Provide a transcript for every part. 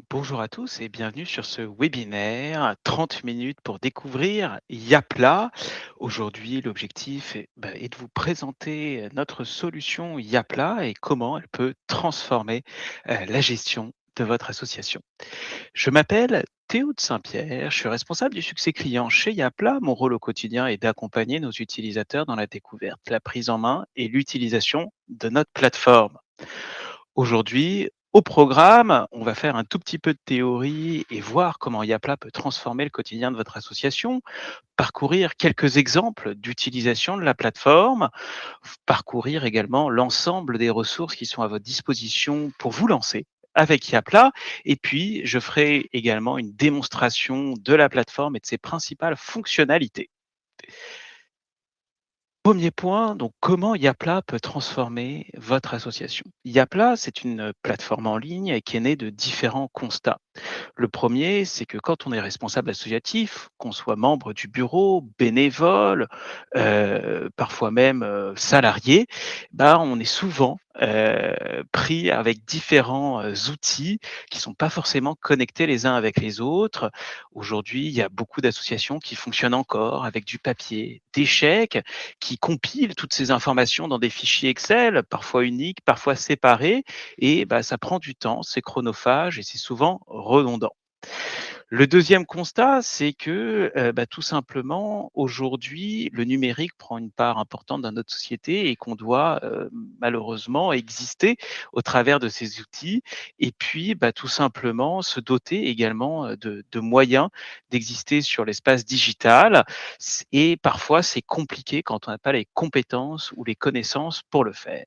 Bonjour à tous et bienvenue sur ce webinaire 30 minutes pour découvrir Yapla. Aujourd'hui, l'objectif est de vous présenter notre solution Yapla et comment elle peut transformer la gestion de votre association. Je m'appelle Théo de Saint-Pierre, je suis responsable du succès client chez Yapla. Mon rôle au quotidien est d'accompagner nos utilisateurs dans la découverte, la prise en main et l'utilisation de notre plateforme. Aujourd'hui, au programme, on va faire un tout petit peu de théorie et voir comment Yapla peut transformer le quotidien de votre association, parcourir quelques exemples d'utilisation de la plateforme, parcourir également l'ensemble des ressources qui sont à votre disposition pour vous lancer avec Yapla. Et puis, je ferai également une démonstration de la plateforme et de ses principales fonctionnalités. Premier point, donc comment Yapla peut transformer votre association? Yapla, c'est une plateforme en ligne qui est née de différents constats. Le premier, c'est que quand on est responsable associatif, qu'on soit membre du bureau, bénévole, parfois même salarié, bah, on est souvent pris avec différents outils qui sont pas forcément connectés les uns avec les autres. Aujourd'hui, il y a beaucoup d'associations qui fonctionnent encore avec du papier, des chèques, qui compilent toutes ces informations dans des fichiers Excel, parfois uniques, parfois séparés, et bah, ça prend du temps, c'est chronophage et c'est souvent redondant. Le deuxième constat, c'est que, tout simplement, aujourd'hui, le numérique prend une part importante dans notre société et qu'on doit, malheureusement exister au travers de ces outils et puis, tout simplement se doter également, de moyens d'exister sur l'espace digital et parfois c'est compliqué quand on n'a pas les compétences ou les connaissances pour le faire.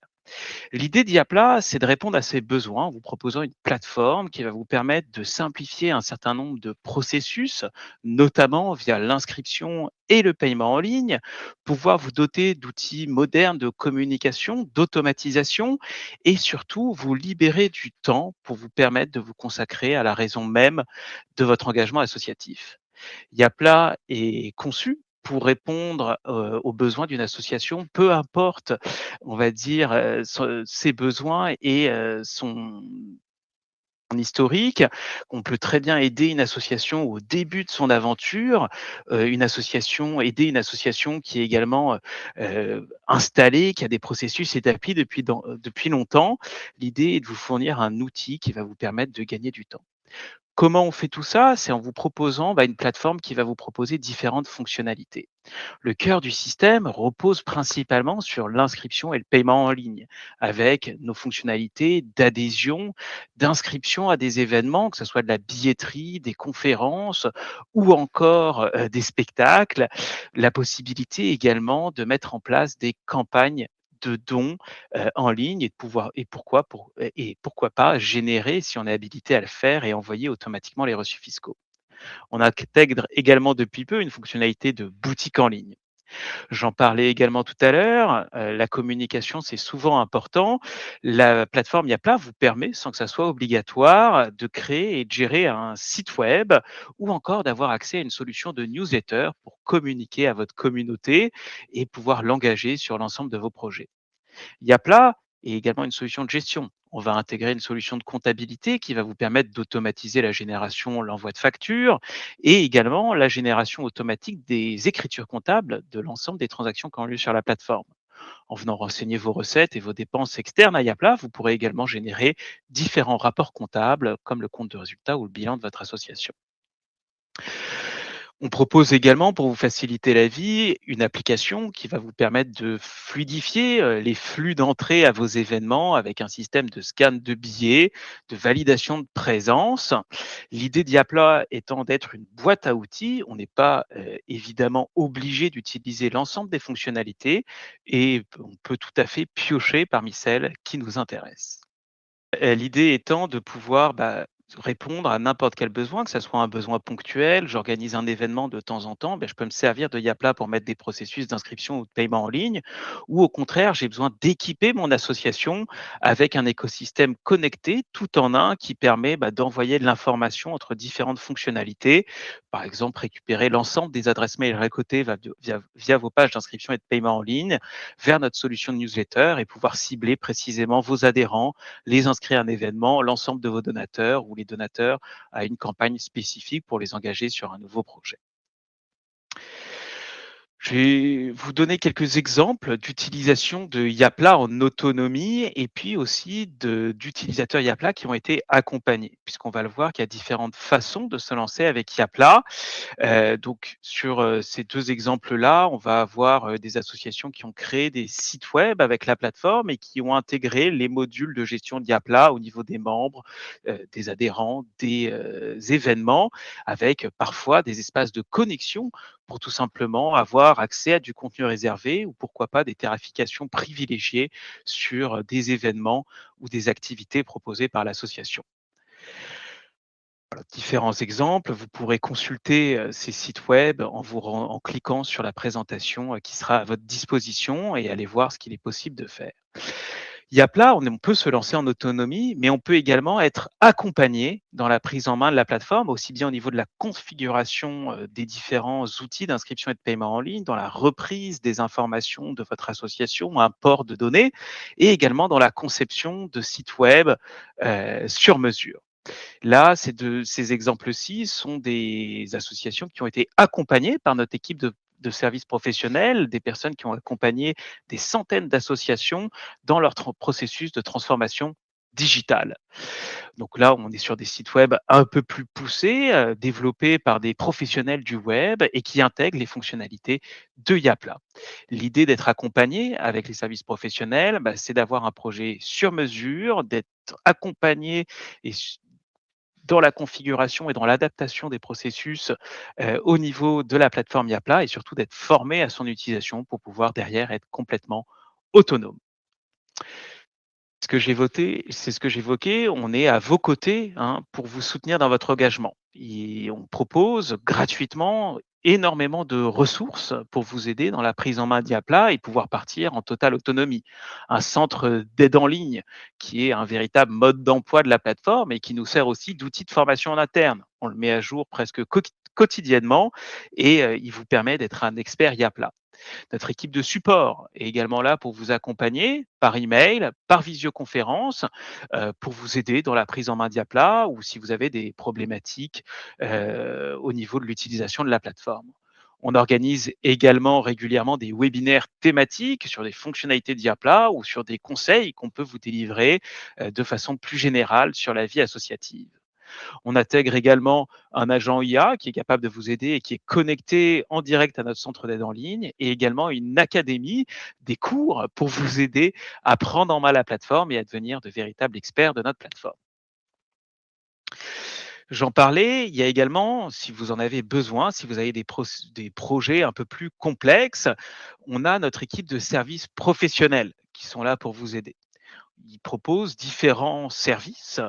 L'idée d'Iapla, c'est de répondre à ces besoins en vous proposant une plateforme qui va vous permettre de simplifier un certain nombre de processus, notamment via l'inscription et le paiement en ligne, pouvoir vous doter d'outils modernes de communication, d'automatisation et surtout vous libérer du temps pour vous permettre de vous consacrer à la raison même de votre engagement associatif. Yapla est conçu pour répondre, aux besoins d'une association, peu importe, on va dire, ses besoins et son historique. On peut très bien aider une association au début de son aventure, aider une association qui est également, installée, qui a des processus établis depuis longtemps. L'idée est de vous fournir un outil qui va vous permettre de gagner du temps. Comment on fait tout ça? C'est en vous proposant, une plateforme qui va vous proposer différentes fonctionnalités. Le cœur du système repose principalement sur l'inscription et le paiement en ligne, avec nos fonctionnalités d'adhésion, d'inscription à des événements, que ce soit de la billetterie, des conférences ou encore des spectacles. La possibilité également de mettre en place des campagnes de dons en ligne et de pouvoir et pourquoi pas générer, si on est habilité à le faire, et envoyer automatiquement les reçus fiscaux. On intègre également depuis peu une fonctionnalité de boutique en ligne. J'en parlais également tout à l'heure, la communication, c'est souvent important. La plateforme Yapla vous permet, sans que ça soit obligatoire, de créer et de gérer un site web ou encore d'avoir accès à une solution de newsletter pour communiquer à votre communauté et pouvoir l'engager sur l'ensemble de vos projets. Yapla est également une solution de gestion. On va intégrer une solution de comptabilité qui va vous permettre d'automatiser la génération, l'envoi de factures et également la génération automatique des écritures comptables de l'ensemble des transactions qui ont lieu sur la plateforme. En venant renseigner vos recettes et vos dépenses externes à Yapla, vous pourrez également générer différents rapports comptables comme le compte de résultat ou le bilan de votre association. On propose également, pour vous faciliter la vie, une application qui va vous permettre de fluidifier les flux d'entrée à vos événements avec un système de scan de billets, de validation de présence. L'idée d'Iapla étant d'être une boîte à outils, on n'est pas évidemment obligé d'utiliser l'ensemble des fonctionnalités et on peut tout à fait piocher parmi celles qui nous intéressent. L'idée étant de pouvoir, répondre à n'importe quel besoin, que ça soit un besoin ponctuel, j'organise un événement de temps en temps, je peux me servir de Yapla pour mettre des processus d'inscription ou de paiement en ligne ou au contraire, j'ai besoin d'équiper mon association avec un écosystème connecté tout en un qui permet, d'envoyer de l'information entre différentes fonctionnalités. Par exemple, récupérer l'ensemble des adresses mail récoltées via vos pages d'inscription et de paiement en ligne vers notre solution de newsletter et pouvoir cibler précisément vos adhérents, les inscrire à un événement, l'ensemble de vos donateurs ou ou les donateurs à une campagne spécifique pour les engager sur un nouveau projet. Je vais vous donner quelques exemples d'utilisation de Yapla en autonomie et puis aussi d'utilisateurs Yapla qui ont été accompagnés, puisqu'on va le voir qu'il y a différentes façons de se lancer avec Yapla. Donc sur, ces 2 exemples-là, on va avoir, des associations qui ont créé des sites web avec la plateforme et qui ont intégré les modules de gestion de Yapla au niveau des membres, des adhérents, des, événements, avec parfois des espaces de connexion pour tout simplement avoir accès à du contenu réservé ou pourquoi pas des tarifications privilégiées sur, des événements ou des activités proposées par l'association. Différents exemples, vous pourrez consulter, ces sites web en cliquant sur la présentation, qui sera à votre disposition et aller voir ce qu'il est possible de faire. Yapla, on peut se lancer en autonomie, mais on peut également être accompagné dans la prise en main de la plateforme, aussi bien au niveau de la configuration, des différents outils d'inscription et de paiement en ligne, dans la reprise des informations de votre association, un port de données et également dans la conception de sites web, sur mesure. Là, ces exemples-ci sont des associations qui ont été accompagnées par notre équipe de services professionnels, des personnes qui ont accompagné des centaines d'associations dans leur processus de transformation digitale. Donc là, on est sur des sites web un peu plus poussés, développés par des professionnels du web et qui intègrent les fonctionnalités de Yapla. L'idée d'être accompagné avec les services professionnels, c'est d'avoir un projet sur mesure, d'être accompagné et dans la configuration et dans l'adaptation des processus, au niveau de la plateforme Yapla et surtout d'être formé à son utilisation pour pouvoir derrière être complètement autonome. C'est ce que j'évoquais, on est à vos côtés, hein, pour vous soutenir dans votre engagement et on propose gratuitement énormément de ressources pour vous aider dans la prise en main d'Yapla et pouvoir partir en totale autonomie. Un centre d'aide en ligne qui est un véritable mode d'emploi de la plateforme et qui nous sert aussi d'outil de formation en interne. On le met à jour presque quotidiennement et il vous permet d'être un expert Yapla. Notre équipe de support est également là pour vous accompagner par email, par visioconférence, pour vous aider dans la prise en main d'Yapla ou si vous avez des problématiques, au niveau de l'utilisation de la plateforme. On organise également régulièrement des webinaires thématiques sur des fonctionnalités d'Yapla ou sur des conseils qu'on peut vous délivrer, de façon plus générale sur la vie associative. On intègre également un agent IA qui est capable de vous aider et qui est connecté en direct à notre centre d'aide en ligne et également une académie, des cours pour vous aider à prendre en main la plateforme et à devenir de véritables experts de notre plateforme. J'en parlais, il y a également, si vous en avez besoin, si vous avez des projets un peu plus complexes, on a notre équipe de services professionnels qui sont là pour vous aider. Ils proposent différents services,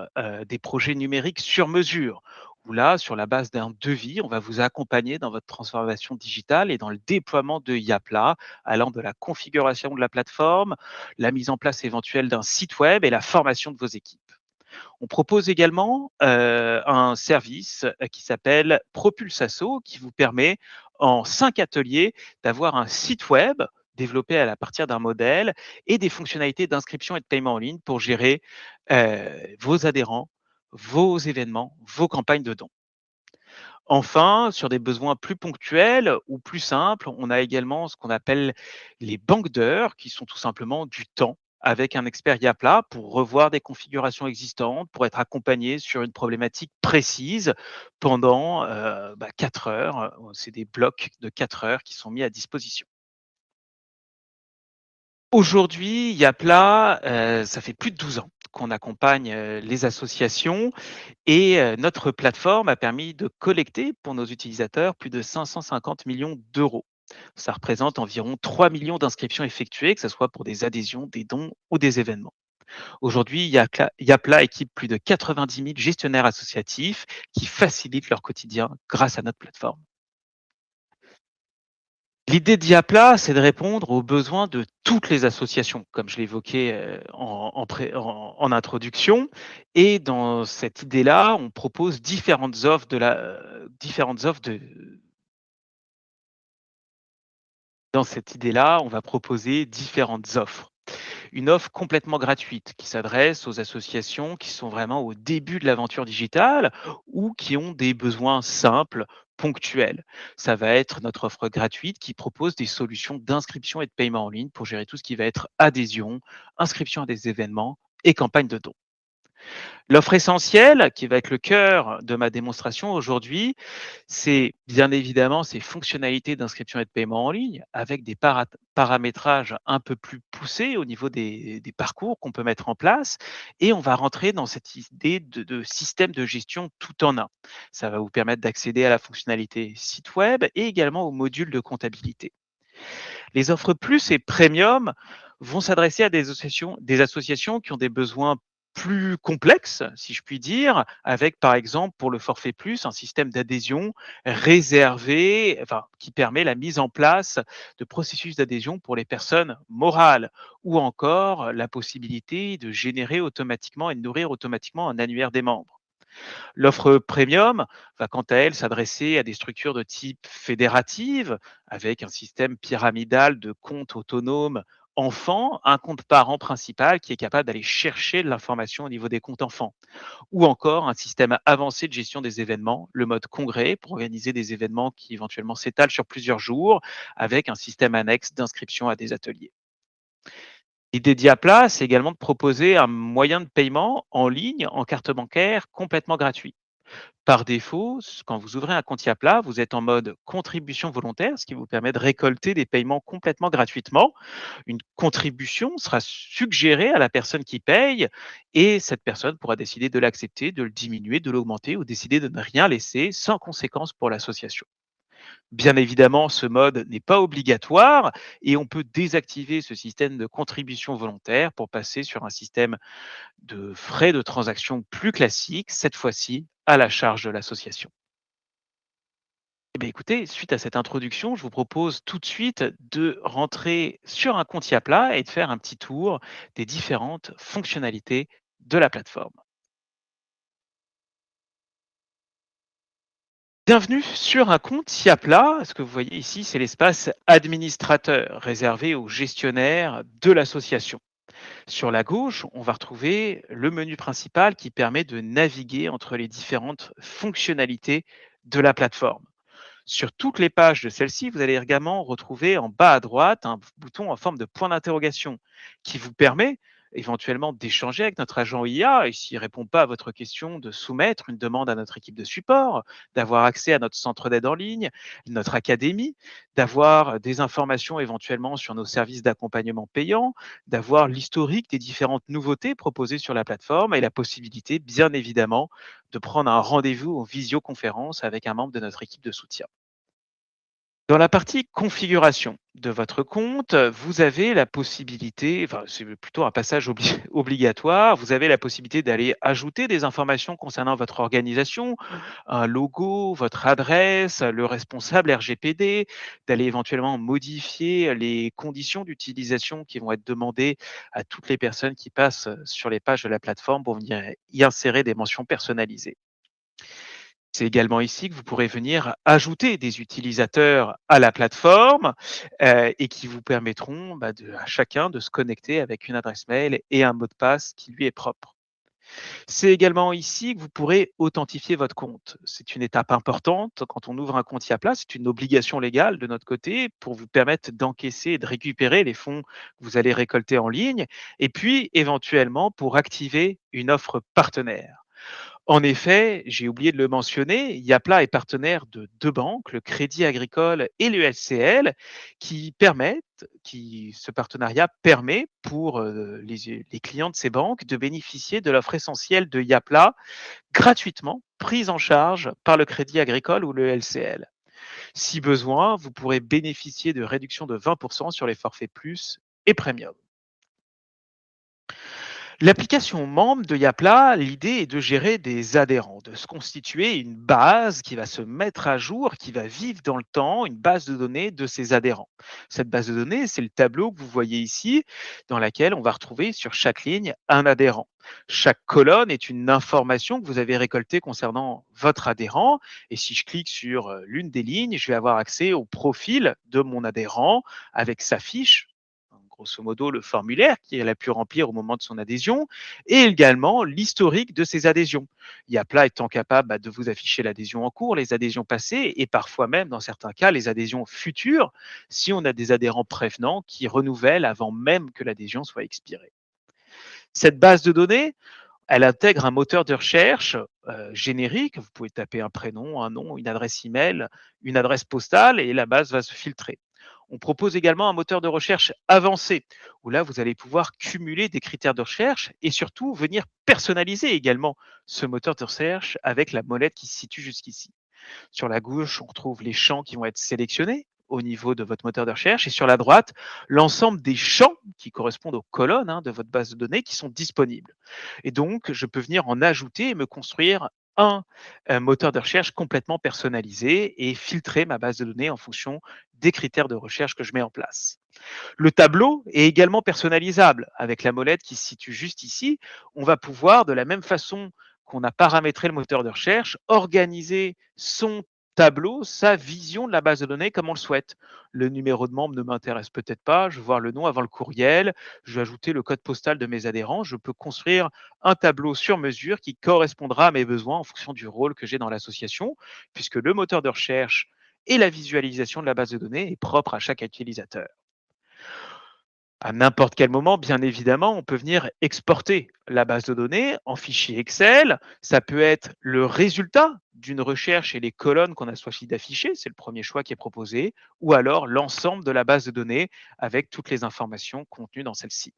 des projets numériques sur mesure, où là, sur la base d'un devis, on va vous accompagner dans votre transformation digitale et dans le déploiement de Yapla, allant de la configuration de la plateforme, la mise en place éventuelle d'un site web et la formation de vos équipes. On propose également, un service, qui s'appelle Propulsasso, qui vous permet en 5 ateliers d'avoir un site web développé à la partir d'un modèle et des fonctionnalités d'inscription et de paiement en ligne pour gérer, vos adhérents, vos événements, vos campagnes de dons. Enfin, sur des besoins plus ponctuels ou plus simples, on a également ce qu'on appelle les banques d'heures, qui sont tout simplement du temps avec un expert Yapla pour revoir des configurations existantes, pour être accompagné sur une problématique précise pendant 4 heures. C'est des blocs de 4 heures qui sont mis à disposition. Aujourd'hui, Yapla, ça fait plus de 12 ans qu'on accompagne les associations et notre plateforme a permis de collecter pour nos utilisateurs plus de 550 millions d'euros. Ça représente environ 3 millions d'inscriptions effectuées, que ce soit pour des adhésions, des dons ou des événements. Aujourd'hui, Yapla équipe plus de 90 000 gestionnaires associatifs qui facilitent leur quotidien grâce à notre plateforme. L'idée d'Yapla, c'est de répondre aux besoins de toutes les associations, comme je l'évoquais en introduction. Et dans cette idée-là, on propose différentes offres de. Dans cette idée-là, on va proposer différentes offres Une offre complètement gratuite qui s'adresse aux associations qui sont vraiment au début de l'aventure digitale ou qui ont des besoins simples, ponctuels. Ça va être notre offre gratuite qui propose des solutions d'inscription et de paiement en ligne pour gérer tout ce qui va être adhésion, inscription à des événements et campagne de dons. L'offre essentielle, qui va être le cœur de ma démonstration aujourd'hui, c'est bien évidemment ces fonctionnalités d'inscription et de paiement en ligne avec des paramétrages un peu plus poussés au niveau des parcours qu'on peut mettre en place. Et on va rentrer dans cette idée de système de gestion tout en un. Ça va vous permettre d'accéder à la fonctionnalité site web et également au module de comptabilité. Les offres plus et premium vont s'adresser à des associations qui ont des besoins plus complexes, si je puis dire, avec par exemple pour le forfait plus un système d'adhésion réservé, enfin qui permet la mise en place de processus d'adhésion pour les personnes morales ou encore la possibilité de générer automatiquement et de nourrir automatiquement un annuaire des membres. L'offre premium va quant à elle s'adresser à des structures de type fédérative, avec un système pyramidal de comptes autonomes enfants, un compte parent principal qui est capable d'aller chercher de l'information au niveau des comptes enfants, ou encore un système avancé de gestion des événements, le mode congrès pour organiser des événements qui éventuellement s'étalent sur plusieurs jours, avec un système annexe d'inscription à des ateliers. L'idée d'Iapla, c'est également de proposer un moyen de paiement en ligne, en carte bancaire, complètement gratuit. Par défaut, quand vous ouvrez un compte Yapla, vous êtes en mode contribution volontaire, ce qui vous permet de récolter des paiements complètement gratuitement. Une contribution sera suggérée à la personne qui paye et cette personne pourra décider de l'accepter, de le diminuer, de l'augmenter ou décider de ne rien laisser sans conséquence pour l'association. Bien évidemment, ce mode n'est pas obligatoire et on peut désactiver ce système de contribution volontaire pour passer sur un système de frais de transaction plus classique, cette fois-ci à la charge de l'association. Eh bien, écoutez, suite à cette introduction, je vous propose tout de suite de rentrer sur un compte Yapla et de faire un petit tour des différentes fonctionnalités de la plateforme. Bienvenue sur un compte Yapla. Ce que vous voyez ici, c'est l'espace administrateur réservé aux gestionnaires de l'association. Sur la gauche, on va retrouver le menu principal qui permet de naviguer entre les différentes fonctionnalités de la plateforme. Sur toutes les pages de celle-ci, vous allez également retrouver en bas à droite un bouton en forme de point d'interrogation qui vous permet éventuellement d'échanger avec notre agent IA et s'il ne répond pas à votre question, de soumettre une demande à notre équipe de support, d'avoir accès à notre centre d'aide en ligne, notre académie, d'avoir des informations éventuellement sur nos services d'accompagnement payants, d'avoir l'historique des différentes nouveautés proposées sur la plateforme et la possibilité, bien évidemment, de prendre un rendez-vous en visioconférence avec un membre de notre équipe de soutien. Dans la partie configuration de votre compte, vous avez la possibilité, enfin c'est plutôt un passage obligatoire, vous avez la possibilité d'aller ajouter des informations concernant votre organisation, un logo, votre adresse, le responsable RGPD, d'aller éventuellement modifier les conditions d'utilisation qui vont être demandées à toutes les personnes qui passent sur les pages de la plateforme pour venir y insérer des mentions personnalisées. C'est également ici que vous pourrez venir ajouter des utilisateurs à la plateforme, et qui vous permettront, à chacun de se connecter avec une adresse mail et un mot de passe qui lui est propre. C'est également ici que vous pourrez authentifier votre compte. C'est une étape importante quand on ouvre un compte Yapla, c'est une obligation légale de notre côté pour vous permettre d'encaisser et de récupérer les fonds que vous allez récolter en ligne et puis éventuellement pour activer une offre partenaire. En effet, j'ai oublié de le mentionner, Yapla est partenaire de 2 banques, le Crédit Agricole et le LCL, ce partenariat permet pour, les clients de ces banques de bénéficier de l'offre essentielle de Yapla gratuitement, prise en charge par le Crédit Agricole ou le LCL. Si besoin, vous pourrez bénéficier de réductions de 20 sur les forfaits plus et premium. L'application membre de Yapla, l'idée est de gérer des adhérents, de se constituer une base qui va se mettre à jour, qui va vivre dans le temps, une base de données de ces adhérents. Cette base de données, c'est le tableau que vous voyez ici, dans laquelle on va retrouver sur chaque ligne un adhérent. Chaque colonne est une information que vous avez récoltée concernant votre adhérent. Et si je clique sur l'une des lignes, je vais avoir accès au profil de mon adhérent avec sa fiche, grosso modo le formulaire qu'elle a pu remplir au moment de son adhésion, et également l'historique de ses adhésions. Yapla étant capable de vous afficher l'adhésion en cours, les adhésions passées et parfois même, dans certains cas, les adhésions futures, si on a des adhérents prévenants qui renouvellent avant même que l'adhésion soit expirée. Cette base de données, elle intègre un moteur de recherche générique. Vous pouvez taper un prénom, un nom, une adresse email, une adresse postale et la base va se filtrer. On propose également un moteur de recherche avancé, où là, vous allez pouvoir cumuler des critères de recherche et surtout venir personnaliser également ce moteur de recherche avec la molette qui se situe jusqu'ici. Sur la gauche, on retrouve les champs qui vont être sélectionnés au niveau de votre moteur de recherche et sur la droite, l'ensemble des champs qui correspondent aux colonnes de votre base de données qui sont disponibles. Et donc, je peux venir en ajouter et me construire un moteur de recherche complètement personnalisé et filtrer ma base de données en fonction des critères de recherche que je mets en place. Le tableau est également personnalisable. Avec la molette qui se situe juste ici, on va pouvoir, de la même façon qu'on a paramétré le moteur de recherche, organiser son tableau, sa vision de la base de données comme on le souhaite. Le numéro de membre ne m'intéresse peut-être pas, je veux voir le nom avant le courriel, je vais ajouter le code postal de mes adhérents, je peux construire un tableau sur mesure qui correspondra à mes besoins en fonction du rôle que j'ai dans l'association, puisque le moteur de recherche et la visualisation de la base de données est propre à chaque utilisateur. À n'importe quel moment, bien évidemment, on peut venir exporter la base de données en fichier Excel. Ça peut être le résultat d'une recherche et les colonnes qu'on a choisi d'afficher, c'est le premier choix qui est proposé, ou alors l'ensemble de la base de données avec toutes les informations contenues dans celle-ci.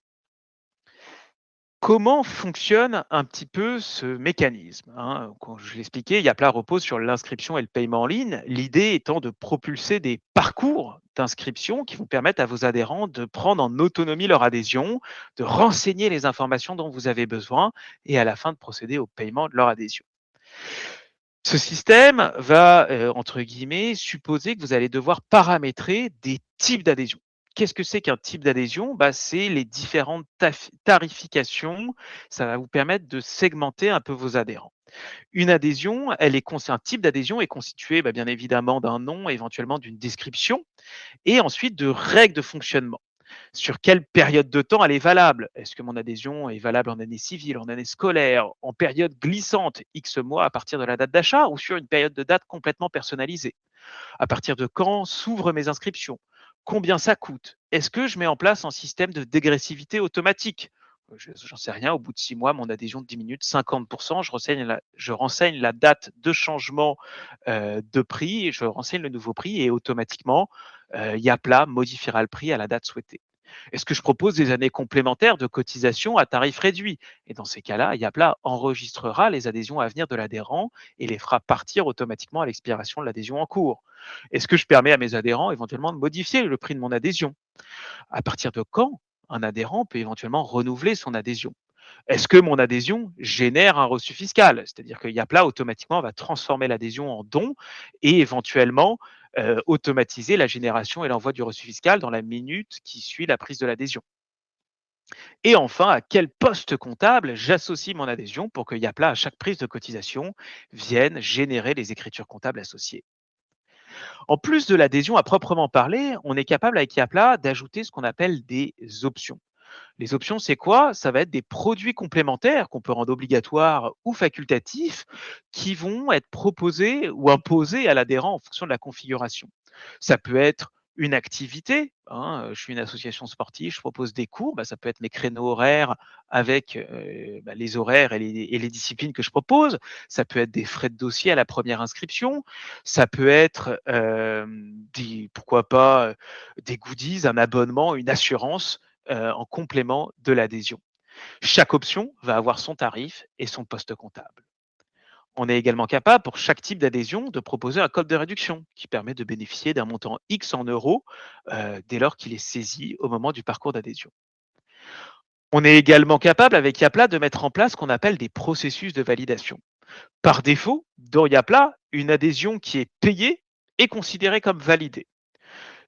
Comment fonctionne un petit peu ce mécanisme, Comme je l'expliquais, Yapla repose sur l'inscription et le paiement en ligne. L'idée étant de propulser des parcours d'inscription qui vous permettent à vos adhérents de prendre en autonomie leur adhésion, de renseigner les informations dont vous avez besoin et à la fin de procéder au paiement de leur adhésion. Ce système va, entre guillemets, supposer que vous allez devoir paramétrer des types d'adhésion. Qu'est-ce que c'est qu'un type d'adhésion? C'est les différentes tarifications. Ça va vous permettre de segmenter un peu vos adhérents. Une adhésion, un type d'adhésion est constitué, bien évidemment, d'un nom, éventuellement d'une description et ensuite de règles de fonctionnement. Sur quelle période de temps elle est valable? Est-ce que mon adhésion est valable en année civile, en année scolaire, en période glissante, X mois à partir de la date d'achat ou sur une période de date complètement personnalisée? À partir de quand s'ouvrent mes inscriptions? Combien ça coûte? Est-ce que je mets en place un système de dégressivité automatique? J'en sais rien, au bout de 6 mois, mon adhésion diminue de 50%, je renseigne la date de changement de prix, je renseigne le nouveau prix et automatiquement, Yapla modifiera le prix à la date souhaitée. Est-ce que je propose des années complémentaires de cotisation à tarif réduit? Et dans ces cas-là, Yapla enregistrera les adhésions à venir de l'adhérent et les fera partir automatiquement à l'expiration de l'adhésion en cours. Est-ce que je permets à mes adhérents éventuellement de modifier le prix de mon adhésion? À partir de quand un adhérent peut éventuellement renouveler son adhésion? Est-ce que mon adhésion génère un reçu fiscal? C'est-à-dire que Yapla automatiquement va transformer l'adhésion en don et éventuellement automatiser la génération et l'envoi du reçu fiscal dans la minute qui suit la prise de l'adhésion. Et enfin, à quel poste comptable j'associe mon adhésion pour que Yapla, à chaque prise de cotisation, vienne générer les écritures comptables associées. En plus de l'adhésion à proprement parler, on est capable avec Yapla d'ajouter ce qu'on appelle des options. Les options, c'est quoi? Ça va être des produits complémentaires qu'on peut rendre obligatoires ou facultatifs qui vont être proposés ou imposés à l'adhérent en fonction de la configuration. Ça peut être une activité, je suis une association sportive, je propose des cours, ça peut être mes créneaux horaires avec les horaires et les disciplines que je propose. Ça peut être des frais de dossier à la première inscription. Ça peut être, pourquoi pas, des goodies, un abonnement, une assurance en complément de l'adhésion. Chaque option va avoir son tarif et son poste comptable. On est également capable, pour chaque type d'adhésion, de proposer un code de réduction qui permet de bénéficier d'un montant X en euros dès lors qu'il est saisi au moment du parcours d'adhésion. On est également capable, avec Yapla, de mettre en place ce qu'on appelle des processus de validation. Par défaut, dans Yapla, une adhésion qui est payée est considérée comme validée.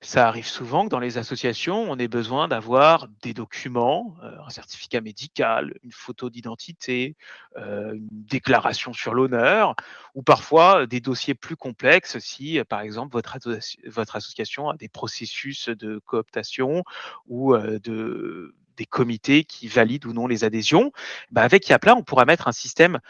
Ça arrive souvent que dans les associations, on ait besoin d'avoir des documents, un certificat médical, une photo d'identité, une déclaration sur l'honneur ou parfois, des dossiers plus complexes si, par exemple, votre association a des processus de cooptation ou, des comités qui valident ou non les adhésions. Bah, avec Yapla, on pourra mettre un système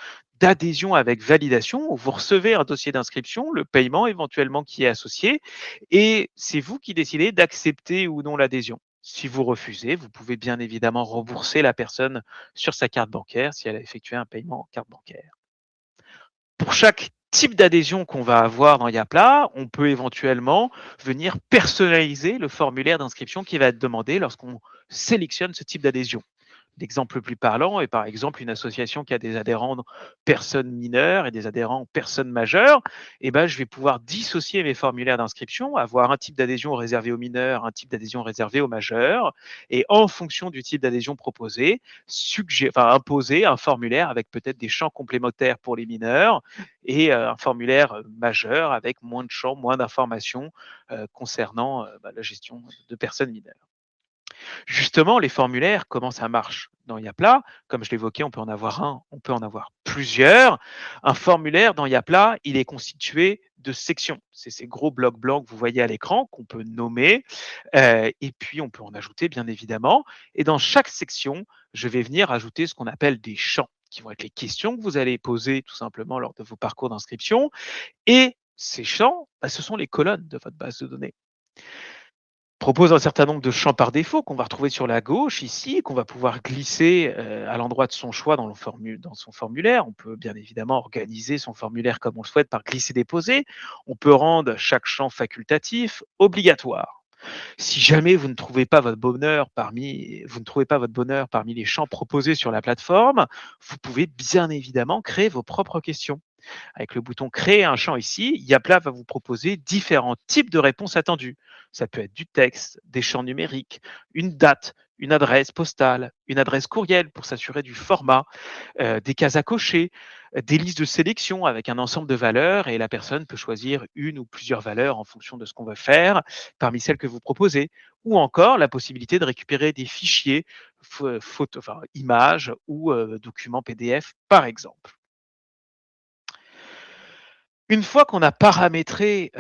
d'adhésion avec validation où vous recevez un dossier d'inscription, le paiement éventuellement qui est associé et c'est vous qui décidez d'accepter ou non l'adhésion. Si vous refusez, vous pouvez bien évidemment rembourser la personne sur sa carte bancaire si elle a effectué un paiement en carte bancaire. Pour chaque type d'adhésion qu'on va avoir dans Yapla, on peut éventuellement venir personnaliser le formulaire d'inscription qui va être demandé lorsqu'on sélectionne ce type d'adhésion. L'exemple le plus parlant est par exemple une association qui a des adhérents personnes mineures et des adhérents personnes majeures. Et ben, je vais pouvoir dissocier mes formulaires d'inscription, avoir un type d'adhésion réservé aux mineurs, un type d'adhésion réservé aux majeurs. Et en fonction du type d'adhésion proposé, imposer un formulaire avec peut-être des champs complémentaires pour les mineurs et un formulaire majeur avec moins de champs, moins d'informations concernant la gestion de personnes mineures. Justement, les formulaires, comment ça marche? Dans Yapla, comme je l'évoquais, on peut en avoir un, on peut en avoir plusieurs. Un formulaire dans Yapla, il est constitué de sections. C'est ces gros blocs blancs que vous voyez à l'écran qu'on peut nommer, et puis on peut en ajouter bien évidemment. Et dans chaque section, je vais venir ajouter ce qu'on appelle des champs, qui vont être les questions que vous allez poser tout simplement lors de vos parcours d'inscription. Et ces champs, bah, ce sont les colonnes de votre base de données. Propose un certain nombre de champs par défaut qu'on va retrouver sur la gauche ici, qu'on va pouvoir glisser à l'endroit de son choix dans son formulaire. On peut bien évidemment organiser son formulaire comme on le souhaite par glisser-déposer. On peut rendre chaque champ facultatif, obligatoire. Si jamais vous ne trouvez pas votre bonheur parmi les champs proposés sur la plateforme, vous pouvez bien évidemment créer vos propres questions. Avec le bouton Créer un champ ici, Yapla va vous proposer différents types de réponses attendues. Ça peut être du texte, des champs numériques, une date, une adresse postale, une adresse courriel pour s'assurer du format, des cases à cocher, des listes de sélection avec un ensemble de valeurs et la personne peut choisir une ou plusieurs valeurs en fonction de ce qu'on veut faire parmi celles que vous proposez. Ou encore la possibilité de récupérer des fichiers, images ou documents PDF par exemple. Une fois qu'on a paramétré,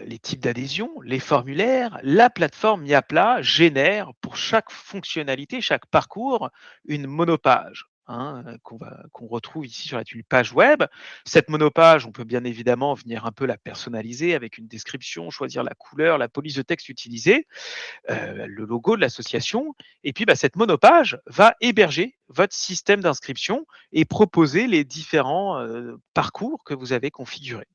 les types d'adhésion, les formulaires, la plateforme Yapla génère pour chaque fonctionnalité, chaque parcours, une monopage, hein, qu'on retrouve ici sur la tuile page web. Cette monopage, on peut bien évidemment venir un peu la personnaliser avec une description, choisir la couleur, la police de texte utilisée, le logo de l'association et puis, bah, cette monopage va héberger votre système d'inscription et proposer les différents, parcours que vous avez configurés.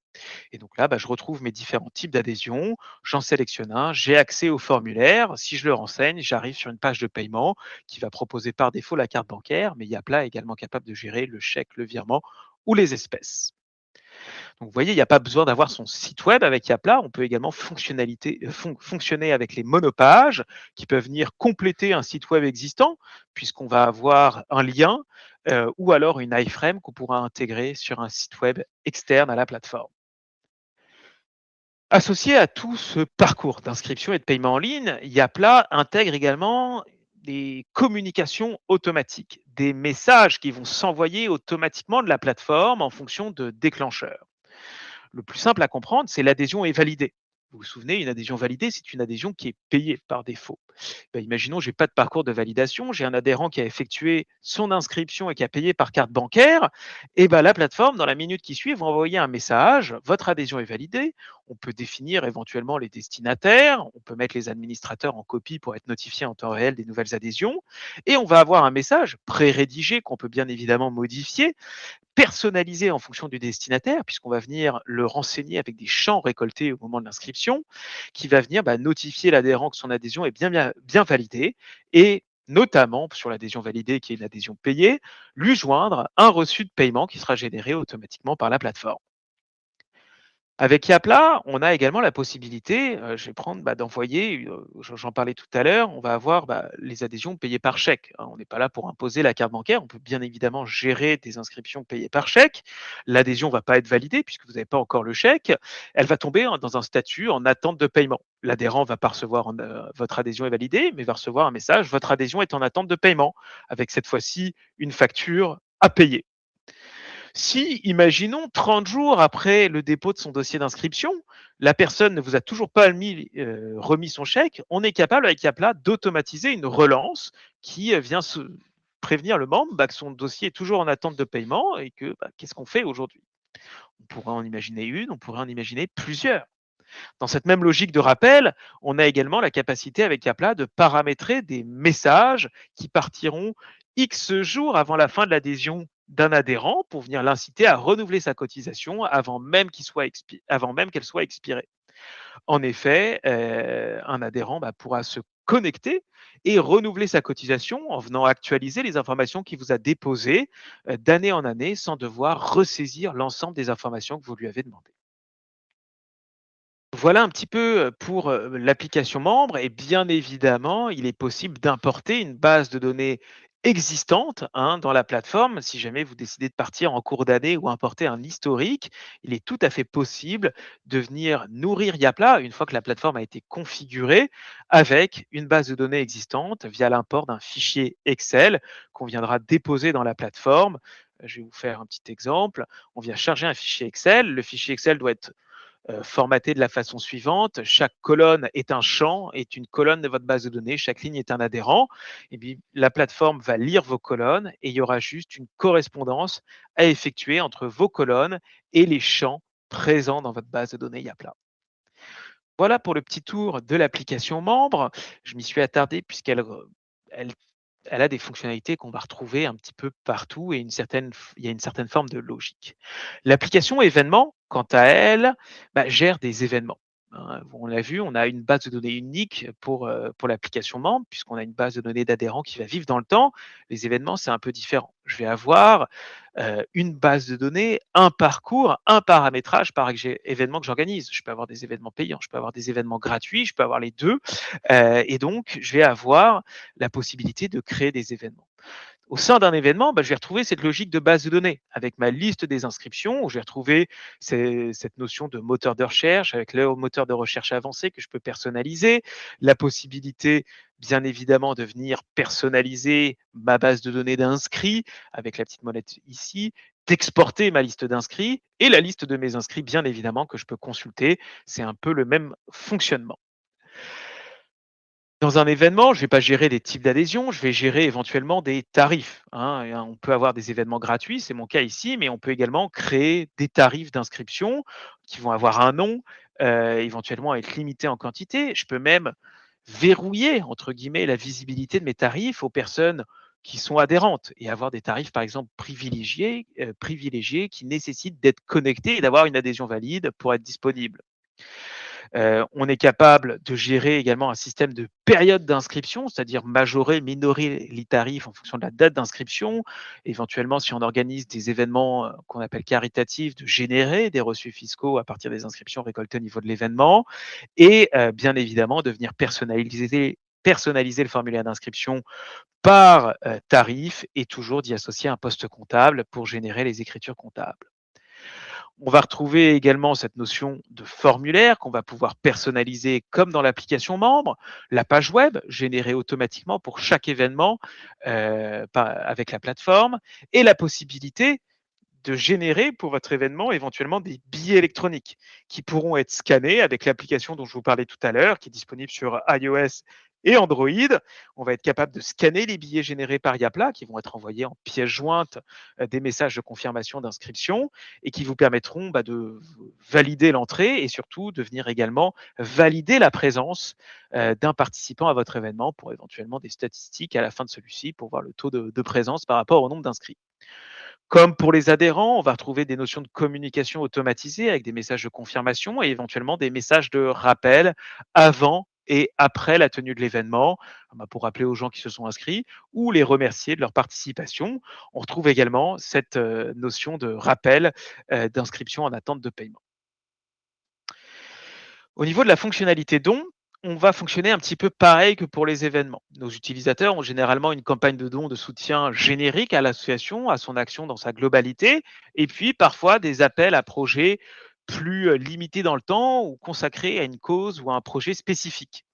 Et donc là, bah, je retrouve mes différents types d'adhésion, j'en sélectionne un, j'ai accès au formulaire. Si je le renseigne, j'arrive sur une page de paiement qui va proposer par défaut la carte bancaire, mais Yapla est également capable de gérer le chèque, le virement ou les espèces. Donc vous voyez, il n'y a pas besoin d'avoir son site web avec Yapla, on peut également fonctionner avec les monopages qui peuvent venir compléter un site web existant puisqu'on va avoir un lien ou alors une iframe qu'on pourra intégrer sur un site web externe à la plateforme. Associé à tout ce parcours d'inscription et de paiement en ligne, Yapla intègre également des communications automatiques, des messages qui vont s'envoyer automatiquement de la plateforme en fonction de déclencheurs. Le plus simple à comprendre, c'est l'adhésion est validée. Vous vous souvenez, une adhésion validée, c'est une adhésion qui est payée par défaut. Ben, imaginons, j'ai pas de parcours de validation, j'ai un adhérent qui a effectué son inscription et qui a payé par carte bancaire. Et ben, la plateforme, dans la minute qui suit, va envoyer un message. Votre adhésion est validée. On peut définir éventuellement les destinataires. On peut mettre les administrateurs en copie pour être notifiés en temps réel des nouvelles adhésions. Et on va avoir un message pré-rédigé qu'on peut bien évidemment modifier personnalisé en fonction du destinataire, puisqu'on va venir le renseigner avec des champs récoltés au moment de l'inscription, qui va venir notifier l'adhérent que son adhésion est bien validée et notamment sur l'adhésion validée qui est une adhésion payée, lui joindre un reçu de paiement qui sera généré automatiquement par la plateforme. Avec Yapla, on a également la possibilité, je vais prendre, d'envoyer, j'en parlais tout à l'heure, on va avoir, les adhésions payées par chèque, hein. On n'est pas là pour imposer la carte bancaire, on peut bien évidemment gérer des inscriptions payées par chèque. L'adhésion ne va pas être validée puisque vous n'avez pas encore le chèque. Elle va tomber dans un statut en attente de paiement. L'adhérent va pas recevoir «Votre adhésion est validée», mais va recevoir un message: «Votre adhésion est en attente de paiement», avec cette fois-ci une facture à payer. Si, imaginons, 30 jours après le dépôt de son dossier d'inscription, la personne ne vous a toujours pas remis son chèque, on est capable avec Yapla d'automatiser une relance qui vient prévenir le membre que son dossier est toujours en attente de paiement et que qu'est-ce qu'on fait aujourd'hui? On pourrait en imaginer une, on pourrait en imaginer plusieurs. Dans cette même logique de rappel, on a également la capacité avec Yapla de paramétrer des messages qui partiront X jours avant la fin de l'adhésion d'un adhérent pour venir l'inciter à renouveler sa cotisation avant même qu'elle soit expirée. En effet, un adhérent pourra se connecter et renouveler sa cotisation en venant actualiser les informations qu'il vous a déposées d'année en année sans devoir ressaisir l'ensemble des informations que vous lui avez demandées. Voilà un petit peu, pour, l'application membre et bien évidemment, il est possible d'importer une base de données existante, hein, dans la plateforme. Si jamais vous décidez de partir en cours d'année ou importer un historique, il est tout à fait possible de venir nourrir Yapla, une fois que la plateforme a été configurée, avec une base de données existante via l'import d'un fichier Excel qu'on viendra déposer dans la plateforme. Je vais vous faire un petit exemple. On vient charger un fichier Excel. Le fichier Excel doit être formaté de la façon suivante. Chaque colonne est un champ, est une colonne de votre base de données. Chaque ligne est un adhérent. Et puis, la plateforme va lire vos colonnes et il y aura juste une correspondance à effectuer entre vos colonnes et les champs présents dans votre base de données Yapla. Voilà pour le petit tour de l'application membre. Je m'y suis attardé puisqu'elle elle, elle a des fonctionnalités qu'on va retrouver un petit peu partout et il y a une certaine forme de logique. L'application événement, quant à elle, gère des événements, hein. On l'a vu, on a une base de données unique pour l'application membre, puisqu'on a une base de données d'adhérents qui va vivre dans le temps. Les événements, c'est un peu différent. Je vais avoir une base de données, un parcours, un paramétrage par événement que j'organise. Je peux avoir des événements payants, je peux avoir des événements gratuits, je peux avoir les deux. Et donc, je vais avoir la possibilité de créer des événements. Au sein d'un événement, je vais retrouver cette logique de base de données avec ma liste des inscriptions, où je vais retrouver cette notion de moteur de recherche avec le moteur de recherche avancé que je peux personnaliser, la possibilité, bien évidemment, de venir personnaliser ma base de données d'inscrits avec la petite molette ici, d'exporter ma liste d'inscrits et la liste de mes inscrits, bien évidemment, que je peux consulter. C'est un peu le même fonctionnement. Dans un événement, je ne vais pas gérer des types d'adhésion, je vais gérer éventuellement des tarifs, hein. Et on peut avoir des événements gratuits, c'est mon cas ici, mais on peut également créer des tarifs d'inscription qui vont avoir un nom, éventuellement être limités en quantité. Je peux même «verrouiller» entre guillemets la visibilité de mes tarifs aux personnes qui sont adhérentes et avoir des tarifs, par exemple, privilégiés qui nécessitent d'être connectés et d'avoir une adhésion valide pour être disponible. On est capable de gérer également un système de période d'inscription, c'est-à-dire majorer, minorer les tarifs en fonction de la date d'inscription. Éventuellement, si on organise des événements qu'on appelle caritatifs, de générer des reçus fiscaux à partir des inscriptions récoltées au niveau de l'événement. Et bien évidemment, de venir personnaliser le formulaire d'inscription par tarif et toujours d'y associer un poste comptable pour générer les écritures comptables. On va retrouver également cette notion de formulaire qu'on va pouvoir personnaliser comme dans l'application membre, la page web générée automatiquement pour chaque événement avec la plateforme et la possibilité de générer pour votre événement éventuellement des billets électroniques qui pourront être scannés avec l'application dont je vous parlais tout à l'heure, qui est disponible sur iOS et Android. On va être capable de scanner les billets générés par Yapla qui vont être envoyés en pièce jointe des messages de confirmation d'inscription et qui vous permettront de valider l'entrée et surtout de venir également valider la présence d'un participant à votre événement pour éventuellement des statistiques à la fin de celui-ci pour voir le taux de présence par rapport au nombre d'inscrits. Comme pour les adhérents, on va retrouver des notions de communication automatisée avec des messages de confirmation et éventuellement des messages de rappel avant et après la tenue de l'événement, pour rappeler aux gens qui se sont inscrits ou les remercier de leur participation. On retrouve également cette notion de rappel d'inscription en attente de paiement. Au niveau de la fonctionnalité don, on va fonctionner un petit peu pareil que pour les événements. Nos utilisateurs ont généralement une campagne de dons de soutien générique à l'association, à son action dans sa globalité, et puis parfois des appels à projets plus limités dans le temps ou consacrés à une cause ou à un projet spécifique.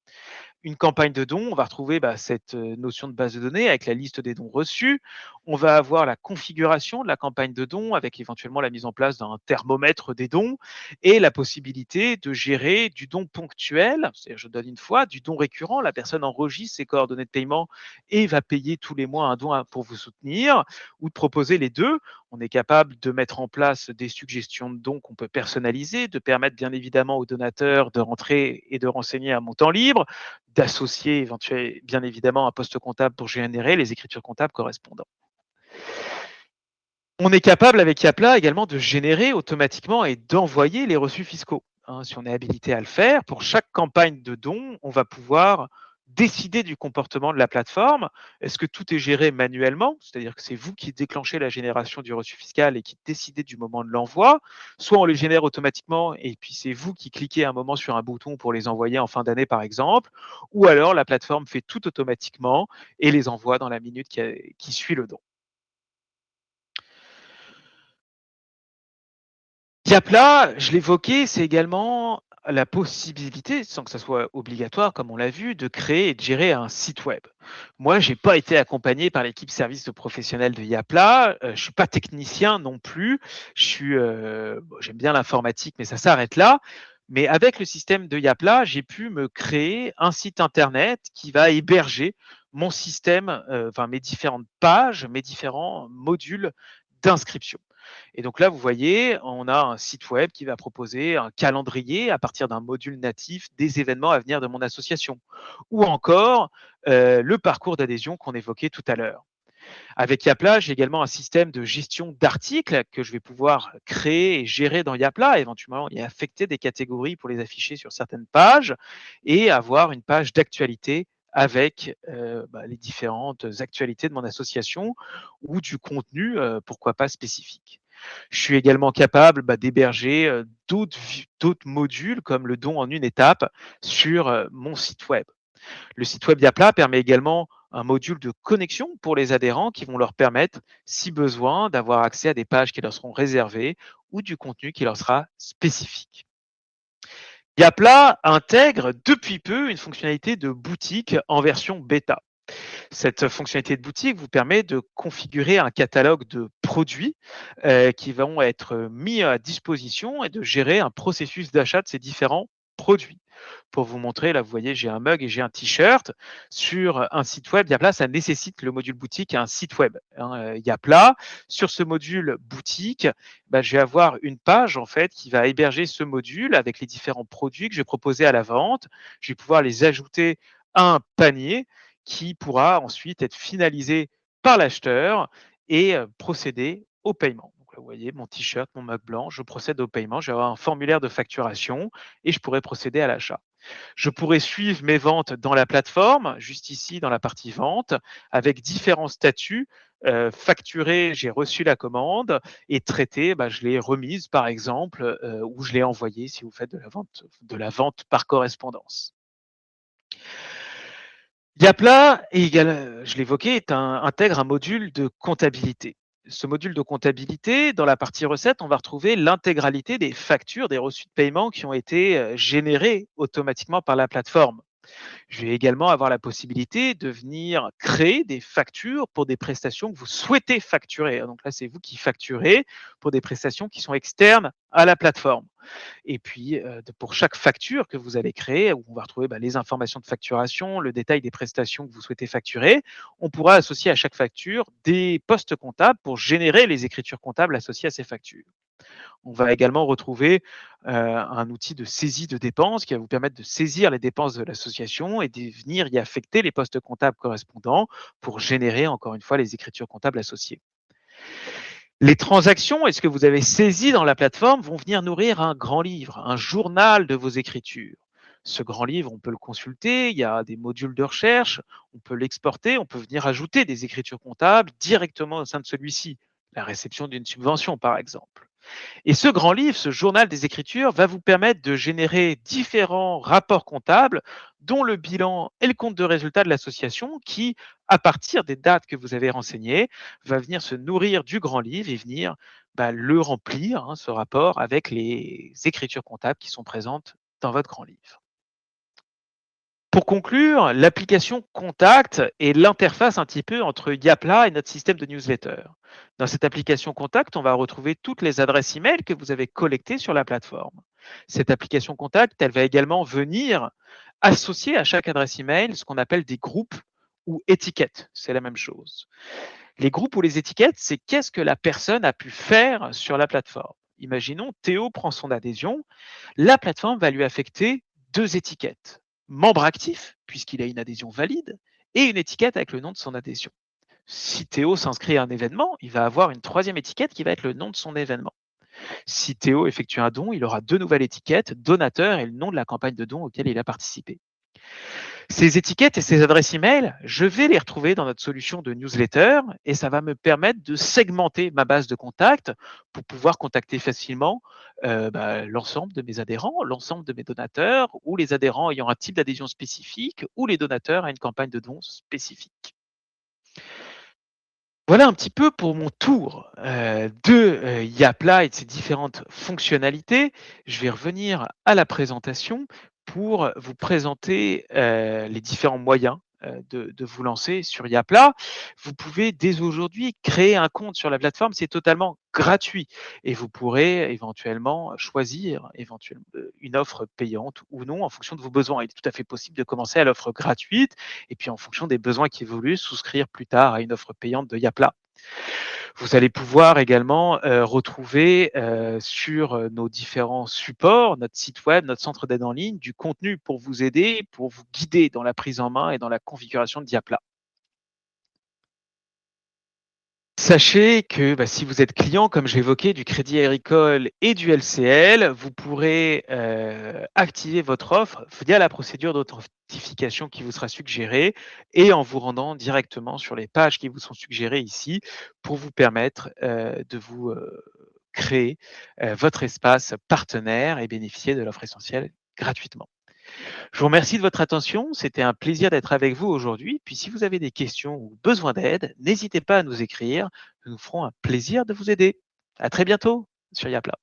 Une campagne de dons, on va retrouver cette notion de base de données avec la liste des dons reçus. On va avoir la configuration de la campagne de dons avec éventuellement la mise en place d'un thermomètre des dons et la possibilité de gérer du don ponctuel, c'est-à-dire je donne une fois, du don récurrent, la personne enregistre ses coordonnées de paiement et va payer tous les mois un don pour vous soutenir, ou de proposer les deux. On est capable de mettre en place des suggestions de dons qu'on peut personnaliser, de permettre bien évidemment aux donateurs de rentrer et de renseigner un montant libre, d'associer bien évidemment un poste comptable pour générer les écritures comptables correspondantes. On est capable avec Yapla également de générer automatiquement et d'envoyer les reçus fiscaux, hein. Si on est habilité à le faire, pour chaque campagne de dons, on va pouvoir décider du comportement de la plateforme. Est-ce que tout est géré manuellement, c'est-à-dire que c'est vous qui déclenchez la génération du reçu fiscal et qui décidez du moment de l'envoi, soit on les génère automatiquement et puis c'est vous qui cliquez un moment sur un bouton pour les envoyer en fin d'année par exemple, ou alors la plateforme fait tout automatiquement et les envoie dans la minute qui suit le don. Diapla, je l'évoquais, c'est également la possibilité, sans que ça soit obligatoire comme on l'a vu, de créer et de gérer un site web. Moi, j'ai pas été accompagné par l'équipe service de professionnels de Yapla, je suis pas technicien non plus. Bon, j'aime bien l'informatique, mais ça s'arrête là. Mais avec le système de Yapla, j'ai pu me créer un site internet qui va héberger mon système, enfin mes différentes pages, mes différents modules d'inscription. Et donc là, vous voyez, on a un site web qui va proposer un calendrier à partir d'un module natif des événements à venir de mon association, ou encore le parcours d'adhésion qu'on évoquait tout à l'heure. Avec Yapla, j'ai également un système de gestion d'articles que je vais pouvoir créer et gérer dans Yapla, éventuellement et affecter des catégories pour les afficher sur certaines pages et avoir une page d'actualité avec les différentes actualités de mon association ou du contenu, pourquoi pas spécifique. Je suis également capable d'héberger d'autres modules comme le don en une étape sur mon site web. Le site web Yapla permet également un module de connexion pour les adhérents qui vont leur permettre, si besoin, d'avoir accès à des pages qui leur seront réservées ou du contenu qui leur sera spécifique. Yapla intègre depuis peu une fonctionnalité de boutique en version bêta. Cette fonctionnalité de boutique vous permet de configurer un catalogue de produits qui vont être mis à disposition et de gérer un processus d'achat de ces différents produits. Pour vous montrer, là, vous voyez, j'ai un mug et j'ai un t-shirt. Sur un site web, Yapla, ça nécessite le module boutique et un site web, hein, Yapla. Sur ce module boutique, je vais avoir une page en fait qui va héberger ce module avec les différents produits que je vais proposer à la vente. Je vais pouvoir les ajouter à un panier qui pourra ensuite être finalisé par l'acheteur et procéder au paiement. Donc là, vous voyez mon t-shirt, mon mug blanc, je procède au paiement, je vais avoir un formulaire de facturation et je pourrai procéder à l'achat. Je pourrais suivre mes ventes dans la plateforme, juste ici dans la partie vente, avec différents statuts. Facturé, j'ai reçu la commande et traité, je l'ai remise par exemple, ou je l'ai envoyée si vous faites de la vente par correspondance. Yapla, je l'évoquais, intègre un module de comptabilité. Ce module de comptabilité, dans la partie recettes, on va retrouver l'intégralité des factures, des reçus de paiement qui ont été générés automatiquement par la plateforme. Je vais également avoir la possibilité de venir créer des factures pour des prestations que vous souhaitez facturer. Donc là, c'est vous qui facturez pour des prestations qui sont externes à la plateforme. Et puis, pour chaque facture que vous allez créer, où on va retrouver les informations de facturation, le détail des prestations que vous souhaitez facturer, on pourra associer à chaque facture des postes comptables pour générer les écritures comptables associées à ces factures. On va également retrouver un outil de saisie de dépenses qui va vous permettre de saisir les dépenses de l'association et de venir y affecter les postes comptables correspondants pour générer encore une fois les écritures comptables associées. Les transactions et ce que vous avez saisi dans la plateforme vont venir nourrir un grand livre, un journal de vos écritures. Ce grand livre, on peut le consulter, il y a des modules de recherche, on peut l'exporter, on peut venir ajouter des écritures comptables directement au sein de celui-ci, la réception d'une subvention par exemple. Et ce grand livre, ce journal des écritures, va vous permettre de générer différents rapports comptables, dont le bilan et le compte de résultat de l'association, qui, à partir des dates que vous avez renseignées, va venir se nourrir du grand livre et venir le remplir, hein, ce rapport, avec les écritures comptables qui sont présentes dans votre grand livre. Pour conclure, l'application Contact est l'interface un petit peu entre Yapla et notre système de newsletter. Dans cette application Contact, on va retrouver toutes les adresses email que vous avez collectées sur la plateforme. Cette application Contact, elle va également venir associer à chaque adresse email ce qu'on appelle des groupes ou étiquettes. C'est la même chose. Les groupes ou les étiquettes, c'est qu'est-ce que la personne a pu faire sur la plateforme. Imaginons, Théo prend son adhésion, la plateforme va lui affecter deux étiquettes. Membre actif, puisqu'il a une adhésion valide, et une étiquette avec le nom de son adhésion. Si Théo s'inscrit à un événement, il va avoir une troisième étiquette qui va être le nom de son événement. Si Théo effectue un don, il aura deux nouvelles étiquettes, donateur et le nom de la campagne de don auquel il a participé. Ces étiquettes et ces adresses email, je vais les retrouver dans notre solution de newsletter et ça va me permettre de segmenter ma base de contacts pour pouvoir contacter facilement l'ensemble de mes adhérents, l'ensemble de mes donateurs ou les adhérents ayant un type d'adhésion spécifique ou les donateurs à une campagne de dons spécifique. Voilà un petit peu pour mon tour de Yapla et de ses différentes fonctionnalités. Je vais revenir à la présentation pour vous présenter les différents moyens de vous lancer sur Yapla. Vous pouvez dès aujourd'hui créer un compte sur la plateforme, c'est totalement gratuit et vous pourrez éventuellement choisir une offre payante ou non en fonction de vos besoins. Il est tout à fait possible de commencer à l'offre gratuite et puis en fonction des besoins qui évoluent, souscrire plus tard à une offre payante de Yapla. Vous allez pouvoir également retrouver sur nos différents supports, notre site web, notre centre d'aide en ligne, du contenu pour vous aider, pour vous guider dans la prise en main et dans la configuration de Diapla. Sachez que si vous êtes client, comme j'évoquais, du Crédit Agricole et du LCL, vous pourrez activer votre offre via la procédure d'authentification qui vous sera suggérée et en vous rendant directement sur les pages qui vous sont suggérées ici pour vous permettre de vous créer votre espace partenaire et bénéficier de l'offre essentielle gratuitement. Je vous remercie de votre attention. C'était un plaisir d'être avec vous aujourd'hui. Puis si vous avez des questions ou besoin d'aide, n'hésitez pas à nous écrire. Nous nous ferons un plaisir de vous aider. À très bientôt sur Yapla.